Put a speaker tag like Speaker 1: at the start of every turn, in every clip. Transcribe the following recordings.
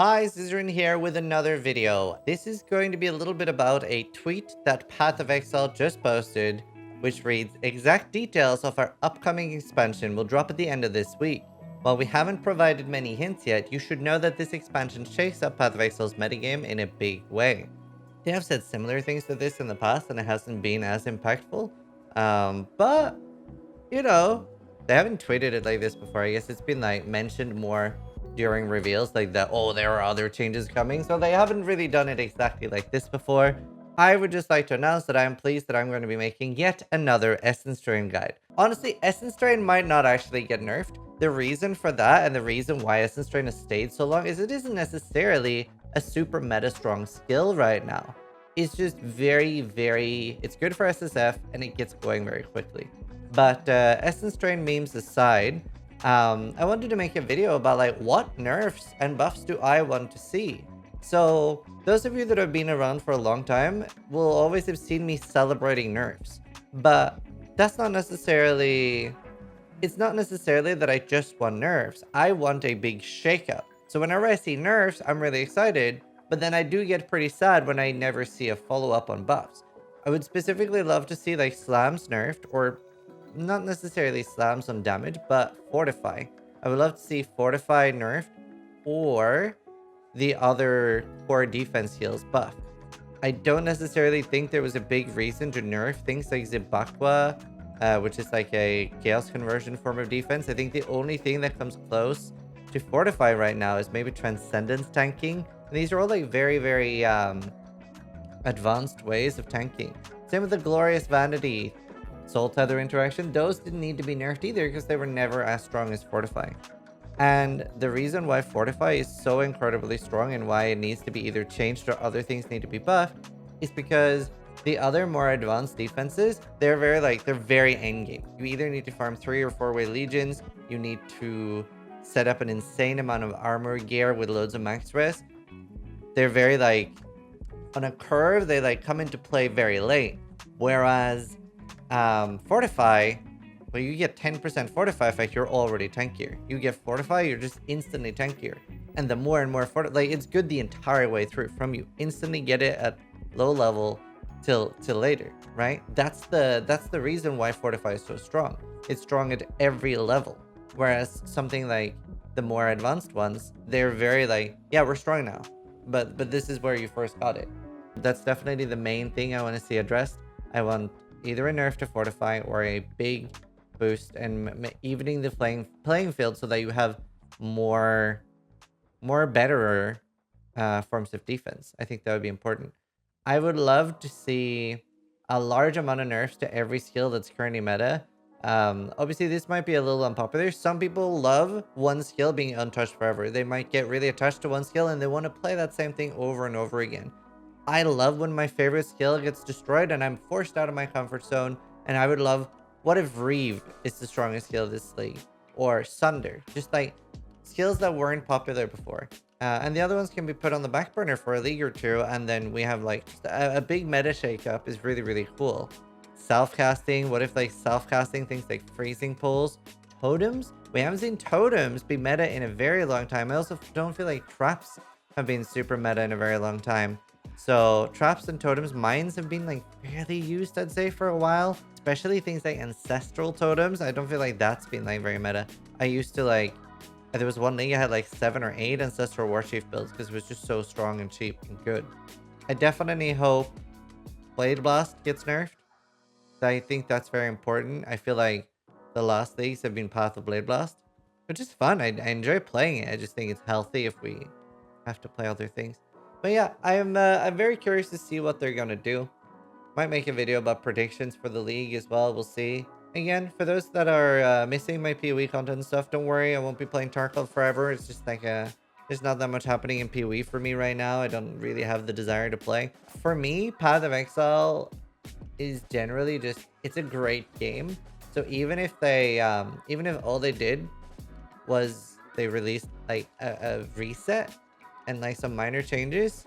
Speaker 1: Hi, Zizaran here with another video. This is going to be a little bit about a tweet that Path of Exile just posted, which reads, exact details of our upcoming expansion will drop at the end of this week. While we haven't provided many hints yet, you should know that this expansion shakes up Path of Exile's metagame in a big way. They have said similar things to this in the past and it hasn't been as impactful. But, you know, they haven't tweeted it like this before. I guess it's been like mentioned more during reveals, like that, oh, there are other changes coming. So they haven't really done it exactly like this before. I would just like to announce that I am pleased that I'm going to be making yet another Essence Drain guide. Honestly, Essence Drain might not actually get nerfed. The reason for that and the reason why Essence Drain has stayed so long is it isn't necessarily a super meta strong skill right now. It's just it's good for SSF and it gets going very quickly. But Essence Drain memes aside, I wanted to make a video about like what nerfs and buffs do I want to see. So those of you that have been around for a long time will always have seen me celebrating nerfs, but that's not necessarily, it's not necessarily that I just want nerfs. I want a big shakeup. So whenever I see nerfs, I'm really excited, but then I do get pretty sad when I never see a follow-up on buffs. I would specifically love to see like slams nerfed, or not necessarily slams on damage, but fortify. I would love to see fortify nerfed or the other core defense heals buffed. I don't necessarily think there was a big reason to nerf things like Zibakwa, which is like a chaos conversion form of defense. I think the only thing that comes close to fortify right now is maybe transcendence tanking. And these are all like very advanced ways of tanking. Same with the glorious vanity soul tether interaction. Those didn't need to be nerfed either because they were never as strong as fortify. And the reason why fortify is so incredibly strong and why it needs to be either changed or other things need to be buffed is because the other more advanced defenses, they're very endgame. You either need to farm 3 or 4-way legions, you need to set up an insane amount of armor gear with loads of max res. They're very like on a curve, they like come into play very late. Whereas fortify, well, you get 10% fortify effect, you're already tankier. You get fortify, you're just instantly tankier. And the more and more like it's good the entire way through, from you instantly get it at low level till later, right? That's the reason why fortify is so strong. It's strong at every level. Whereas something like the more advanced ones, they're very like, yeah, we're strong now, but this is where you first got it. That's definitely the main thing I want to see addressed. I want either a nerf to fortify or a big boost and evening the playing field so that you have more better forms of defense. I think that would be important. I would love to see a large amount of nerfs to every skill that's currently meta. Obviously this might be a little unpopular. Some people love one skill being untouched forever. They might get really attached to one skill and they want to play that same thing over and over again. I love when my favorite skill gets destroyed and I'm forced out of my comfort zone. And I would love, what if Reeve is the strongest skill of this league? Or Sunder. Just like skills that weren't popular before. And the other ones can be put on the back burner for a league or two. And then we have like just a big meta shakeup is really cool. Self-casting. What if like self-casting things like freezing pulls? Totems? We haven't seen totems be meta in a very long time. I also don't feel like traps have been super meta in a very long time. So traps and totems, mines have been like barely used, I'd say, for a while. Especially things like ancestral totems. I don't feel like that's been like very meta. I used to like, there was one league I had like 7 or 8 ancestral warchief builds because it was just so strong and cheap and good. I definitely hope Blade Blast gets nerfed. I think that's very important. I feel like the last leagues have been Path of Blade Blast, which is fun. I enjoy playing it. I just think it's healthy if we have to play other things. But yeah, I'm very curious to see what they're gonna do. Might make a video about predictions for the league as well. We'll see. Again, for those that are missing my PoE content and stuff, don't worry. I won't be playing Tarkov forever. It's just like there's not that much happening in PoE for me right now. I don't really have the desire to play. For me, Path of Exile is generally just, it's a great game. So even if they even if all they did was they released like a reset and like some minor changes,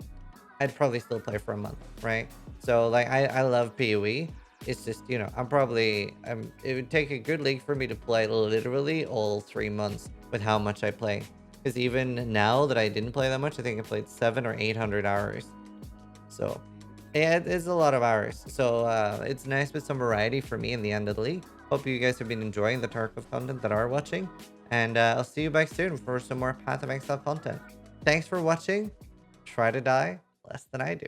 Speaker 1: I'd probably still play for a month, right? So like I love PoE. It's just, you know, it would take a good league for me to play literally all 3 months with how much I play. Because even now that I didn't play that much, I think I played 700 or 800 hours. So it is a lot of hours. So it's nice with some variety for me in the end of the league. Hope you guys have been enjoying the Tarkov content that are watching. And I'll see you back soon for some more Path of Exile content. Thanks for watching. Try to die less than I do.